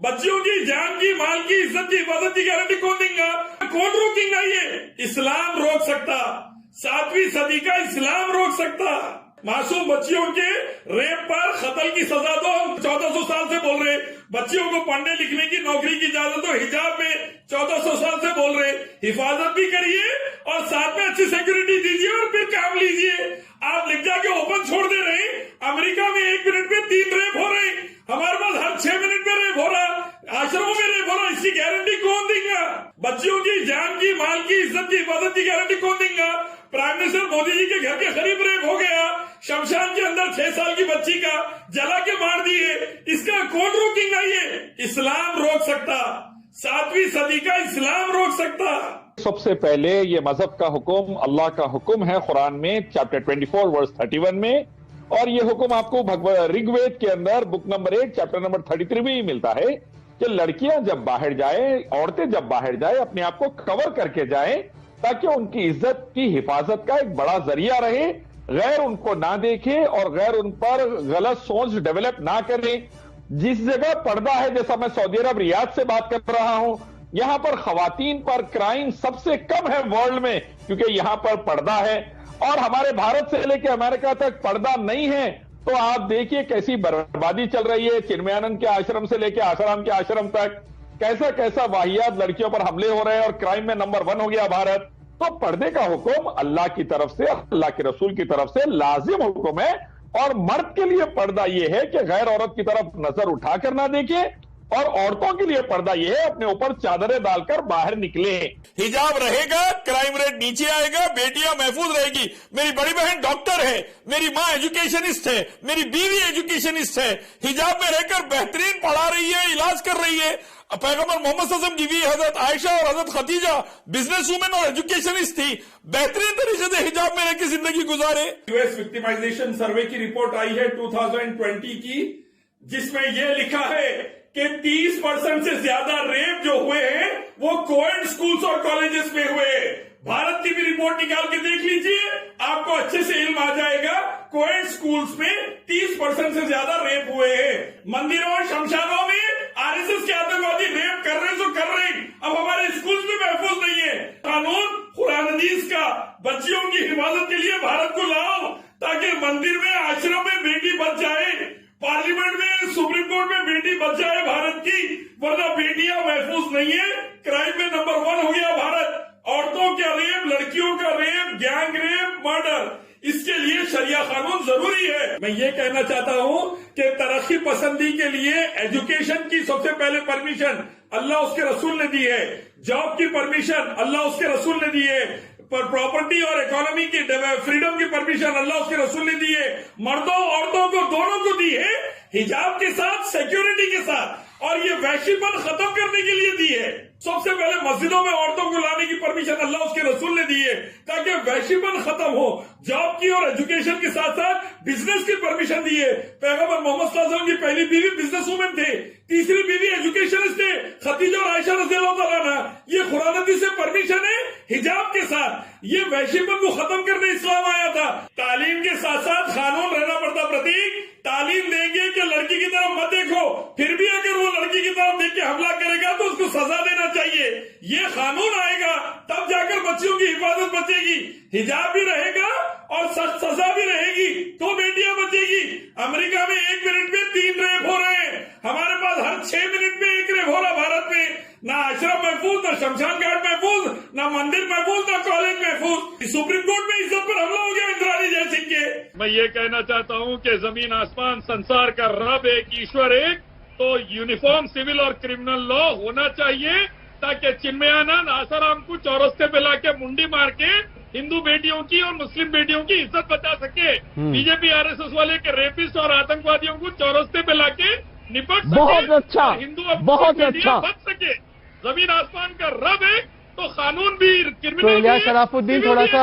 बच्चियों की जान की, माल की, इज्जत की, हिफाजत की गारंटी कौन देगा? कौन रोकेगा? ये इस्लाम रोक सकता, 7वीं सदी का इस्लाम रोक सकता। मासूम बच्चियों के रेप पर कत्ल की सजा दो। हम 1400 साल से बोल रहे, बच्चियों को पढ़ने लिखने की, नौकरी की इजाजत दो। हिजाब में 1400 साल से बोल रहे, हिफाजत भी करिए और साथ में अच्छी सिक्योरिटी दीजिए और फिर काम लीजिए। आप लिख जाके ओपन छोड़ दे रहे। अमेरिका में 1 मिनट में 3 रेप हो रहे, हमारे पास हर 6 मिनट में रेप हो रहा, आश्रमों में रेप हो रहा। इसकी गारंटी कौन देगा? बच्चियों की जान की, माल की, इज्जत की, हिफाजत की गारंटी कौन देगा? प्राइम मिनिस्टर मोदी जी के घर के करीब रेप हो गया, शमशान के अंदर 6 साल की बच्ची का जला के मार दिए। इसका कौन रोकेगा? ये इस्लाम रोक सकता, 7वीं सदी का इस्लाम रोक सकता। सबसे पहले ये मजहब का हुक्म अल्लाह का हुक्म है कुरान में चैप्टर 24 वर्स 31 में, और ये हुक्म आपको ऋग्वेद के अंदर बुक नंबर 8 चैप्टर नंबर 33 में ही मिलता है कि लड़कियां जब बाहर जाए, औरतें जब बाहर जाए, अपने आप को कवर करके जाए ताकि उनकी इज्जत की हिफाजत का एक बड़ा जरिया रहे, गैर उनको ना देखे और गैर उन पर गलत सोच डेवलप ना करे। जिस जगह पर्दा है, जैसा मैं सऊदी अरब रियाद से बात कर रहा हूं, यहां पर खवातीन पर क्राइम सबसे कम है वर्ल्ड में, क्योंकि यहां पर पर्दा है। और हमारे भारत से लेकर अमेरिका तक पर्दा नहीं है, तो आप देखिए कैसी बर्बादी चल रही है। चिन्मयानंद के आश्रम से लेकर आसाराम के आश्रम तक कैसा कैसा वाहियात लड़कियों पर हमले हो रहे हैं और क्राइम में नंबर 1 हो गया भारत। तो पर्दे का हुक्म अल्लाह की तरफ से, अल्लाह के रसूल की तरफ से लाजिम हुक्म है। और मर्द के लिए पर्दा यह है कि गैर औरत की तरफ नजर उठाकर ना देखे, और औरतों के लिए पर्दा यह है अपने ऊपर चादरें डालकर बाहर निकले। हिजाब रहेगा, क्राइम रेट नीचे आएगा, बेटियां महफूज रहेगी। मेरी बड़ी बहन डॉक्टर है, मेरी माँ एजुकेशनिस्ट है, मेरी बीवी एजुकेशनिस्ट है, हिजाब में रहकर बेहतरीन पढ़ा रही है, इलाज कर रही है। पैगंबर मोहम्मद सल्लल्लाहु अलैहि वसल्लम की भी हजरत आयशा और हजरत खदीजा बिजनेस वुमेन और एजुकेशनिस्ट थी, बेहतरीन तरीके से हिजाब में रहकर जिंदगी गुजारे। यूएस विक्टिमाइजेशन सर्वे की रिपोर्ट आई है 2020 की, जिसमें यह लिखा है कि 30% से ज्यादा रेप जो हुए हैं वो कोएड स्कूल्स और कॉलेजेस में हुए। भारत की भी रिपोर्ट निकाल के देख लीजिए, आपको अच्छे से इल्म आ जाएगा। कोएड स्कूल्स में 30% से ज्यादा रेप हुए हैं। मंदिरों और शमशानों में आरएसएस के आतंकवादी रेप कर रहे तो कर रहे, अब हमारे स्कूल्स में महफूज नहीं है। कानून कुरान हदीस का बच्चियों की हिफाजत के लिए भारत को लाओ, ताकि मंदिर में, आश्रम में बेटी बच जाए, पार्लियामेंट में, सुप्रीम कोर्ट में बेटी बच जाए भारत की, वरना बेटियां महफूज नहीं है। क्राइम में नंबर 1 हो गया भारत। औरतों का रेप, लड़कियों का रेप, गैंग रेप, मर्डर, इसके लिए शरिया कानून जरूरी है। मैं ये कहना चाहता हूँ कि तरक्की पसंदी के लिए एजुकेशन की सबसे पहले परमिशन अल्लाह उसके रसूल ने दी है, जॉब की परमिशन अल्लाह उसके रसूल ने दी है, पर प्रॉपर्टी और इकोनॉमी की फ्रीडम की परमिशन अल्लाह उसके रसूल ने दी है। मर्दों औरतों को दोनों को दी है, हिजाब के साथ, सिक्योरिटी के साथ, और ये वैश्यपन खत्म करने के लिए दी है। सबसे पहले मस्जिदों में औरतों को लाने की परमिशन अल्लाह उसके रसूल ने दी है, ताकि वैश्यपन खत्म हो। जॉब की और एजुकेशन के साथ साथ बिजनेस की परमिशन दी है। पैगंबर मोहम्मद सल्लल्लाहु अलैहि वसल्लम की पहली बीवी बिजनेस वुमेन थे, तीसरी बीवी एजुकेशनिस्ट थे, खदीजा और आयशा रज़ियल्लाहु अन्हा। ये कुरान हदीस से परमिशन है हिजाब के साथ। ये वैश्यपन को खत्म करने इस्लाम आया था। तालीम के साथ साथ कानून रहना पड़ता। प्रतीक, तालीम देंगे कि लड़की की तरफ मत देखो, फिर भी अगर वो लड़की की तरफ देख के हमला करेगा तो उसको सजा देना चाहिए। ये कानून आएगा तब जाकर बच्चियों की हिफाजत बचेगी, हिजाब भी रहेगा और सख्त सजा भी रहेगी, तो बेटियां बचेगी। अमेरिका में 1 मिनट में 3 रेप हो रहे हैं, हमारे पास हर 6 मिनट में 1 रेप हो रहा भारत में। ना आश्रम महफूज, ना शमशान घाट महफूज, ना मंदिर महफूज, ना कॉलेज महफूज। सुप्रीम कोर्ट में इज्जत पर हमला हो गया इंदिरा जय सिंह के। मैं ये कहना चाहता हूँ कि जमीन आसमान संसार का रब एक, ईश्वर एक, तो यूनिफॉर्म सिविल और क्रिमिनल लॉ होना चाहिए, ताकि चिन्मयानंद आसाराम को चौरस्ते पे लाके मुंडी मार के हिंदू बेटियों की और मुस्लिम बेटियों की इज्जत बचा सके। बीजेपी आरएसएस वाले के रेपिस्ट और आतंकवादियों को चौरस्ते पे लाके निपट सके। बहुत अच्छा, हिंदू बहुत अच्छा बच सके। जमीन आसमान का रब है तो कानून भी, क्रिमिनल तो इलियास शराफुद्दीन थोड़ा सा